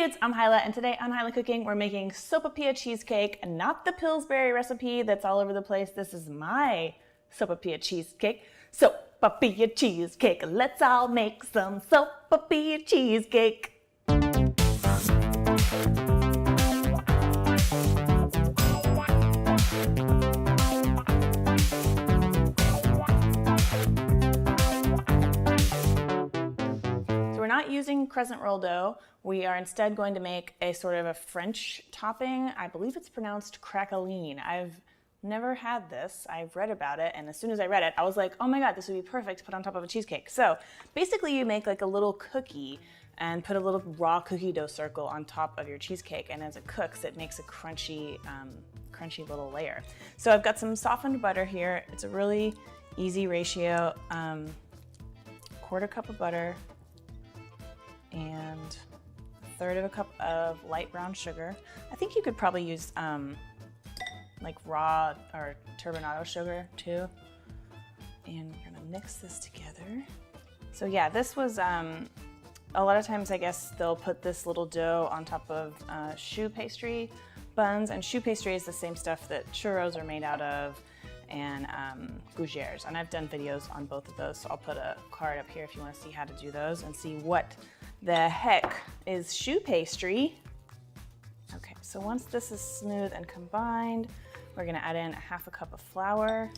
dudes, I'm Hilah, and today on Hilah Cooking, we're making Sopapilla cheesecake, not the Pillsbury recipe that's all over the place. This is my Sopapilla cheesecake. Sopapilla cheesecake, let's all make some Sopapilla cheesecake. We're not using crescent roll dough. We are instead going to make a sort of a French topping. I believe it's pronounced craqueline. I've never had this. I've read about it, and as soon as I read it, I was like, oh my God, this would be perfect to put on top of a cheesecake. So basically you make like a little cookie and put a little raw cookie dough circle on top of your cheesecake, and as it cooks, it makes a crunchy, crunchy little layer. So I've got some softened butter here. It's a really easy ratio. Quarter cup of butter, and a third of a cup of light brown sugar. I think you could probably use like raw or turbinado sugar too. And we're gonna mix this together. So yeah, this was, a lot of times I guess they'll put this little dough on top of choux pastry buns, and choux pastry is the same stuff that churros are made out of, and gougères. And I've done videos on both of those, so I'll put a card up here if you wanna see how to do those and see what the heck is choux pastry. Okay, so once this is smooth and combined, we're gonna add in a half a cup of flour.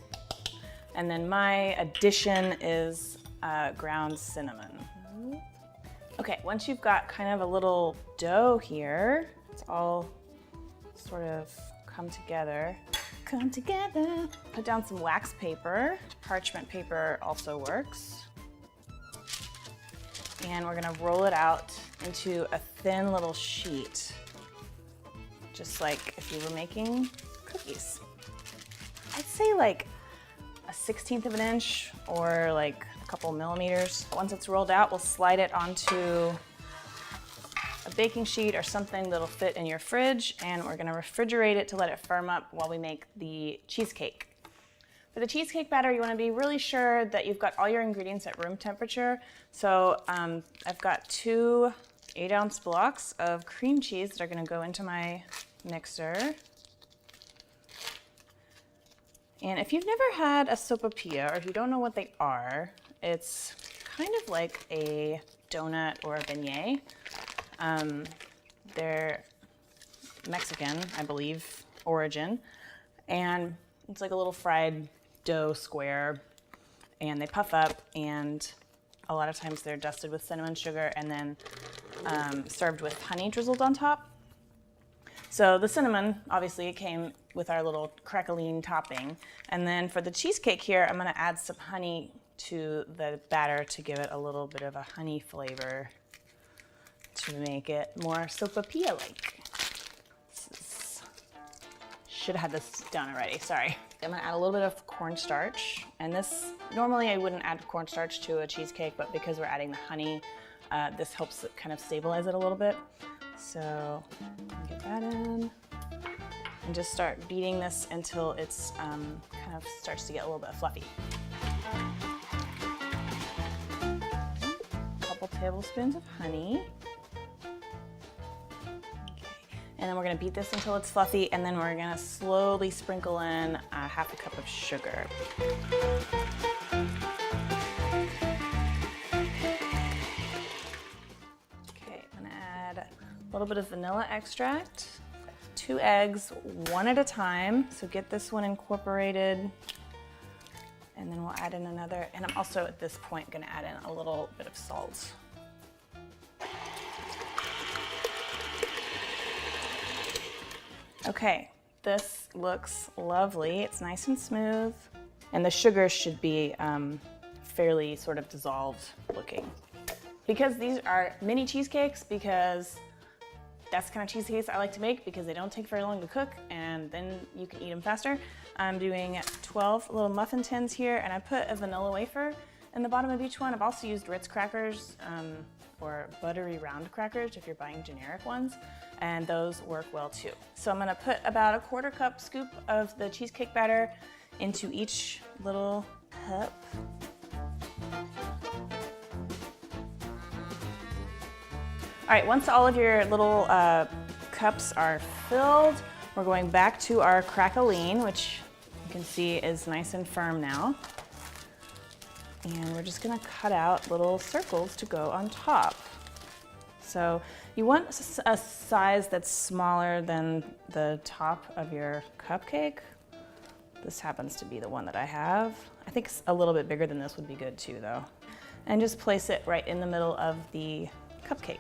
And then my addition is ground cinnamon. Okay, once you've got kind of a little dough here, it's all sort of come together. Put down some wax paper. Parchment paper also works. And we're gonna roll it out into a thin little sheet, just like if you were making cookies. I'd say like a 1/16 of an inch or like a couple millimeters. Once it's rolled out, we'll slide it onto a baking sheet or something that'll fit in your fridge, and we're gonna refrigerate it to let it firm up while we make the cheesecake. For the cheesecake batter, you want to be really sure that you've got all your ingredients at room temperature. So I've got 2 8-ounce blocks of cream cheese that are going to go into my mixer. And if you've never had a sopapilla, or if you don't know what they are, it's kind of like a donut or a beignet. They're Mexican, I believe, origin. And it's like a little fried dough square, and they puff up, and a lot of times they're dusted with cinnamon sugar and then served with honey drizzled on top. So the cinnamon, obviously, it came with our little craqueline topping. And then for the cheesecake here, I'm gonna add some honey to the batter to give it a little bit of a honey flavor to make it more sopapilla-like. Should have had this done already, sorry. I'm gonna add a little bit of cornstarch, and this, normally I wouldn't add cornstarch to a cheesecake, but because we're adding the honey, this helps it kind of stabilize it a little bit. So get that in, and just start beating this until it's kind of starts to get a little bit fluffy. A couple tablespoons of honey. And then we're gonna beat this until it's fluffy, and then we're gonna slowly sprinkle in a half a cup of sugar. Okay, I'm gonna add a little bit of vanilla extract, 2 eggs, 1 at a time. So get this one incorporated, and then we'll add in another. And I'm also at this point gonna add in a little bit of salt. Okay, this looks lovely. It's nice and smooth. And the sugar should be fairly sort of dissolved looking. Because these are mini cheesecakes, because that's the kind of cheesecakes I like to make, because they don't take very long to cook, and then you can eat them faster. I'm doing 12 little muffin tins here, and I put a vanilla wafer in the bottom of each one. I've also used Ritz crackers, or buttery round crackers if you're buying generic ones, and those work well too. So I'm gonna put about a 1/4 cup scoop of the cheesecake batter into each little cup. All right, once all of your little cups are filled, we're going back to our crackling, which you can see is nice and firm now. And we're just gonna cut out little circles to go on top. So you want a size that's smaller than the top of your cupcake. This happens to be the one that I have. I think a little bit bigger than this would be good too though. And just place it right in the middle of the cupcake.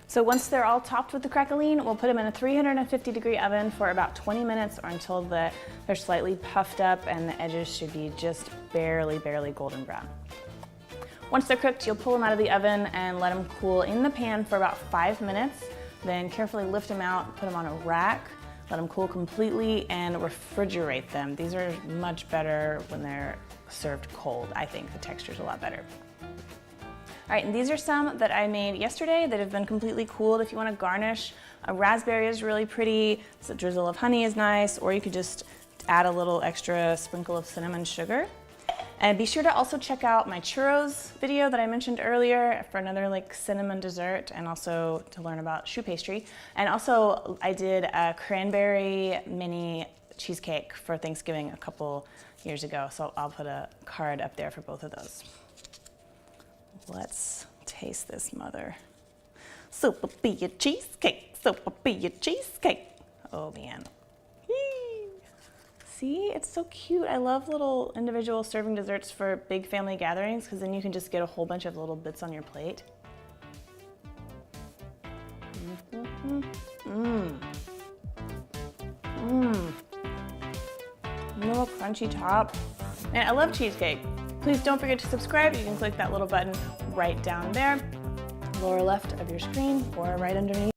So once they're all topped with the crackling, we'll put them in a 350-degree oven for about 20 minutes or until they're slightly puffed up and the edges should be just barely golden brown. Once they're cooked, you'll pull them out of the oven and let them cool in the pan for about 5 minutes. Then carefully lift them out, put them on a rack, let them cool completely, and refrigerate them. These are much better when they're served cold. I think the texture's a lot better. All right, and these are some that I made yesterday that have been completely cooled. If you want to garnish, a raspberry is really pretty, so a drizzle of honey is nice, or you could just add a little extra sprinkle of cinnamon sugar. And be sure to also check out my churros video that I mentioned earlier for another like cinnamon dessert and also to learn about choux pastry. And also I did a cranberry mini cheesecake for Thanksgiving a couple years ago, so I'll put a card up there for both of those. Let's taste this mother. Sopapilla cheesecake, Sopapilla cheesecake. Oh man. Yee. See, it's so cute. I love little individual serving desserts for big family gatherings because then you can just get a whole bunch of little bits on your plate. Little crunchy top. And I love cheesecake. Please don't forget to subscribe. You can click that little button right down there, lower left of your screen or right underneath.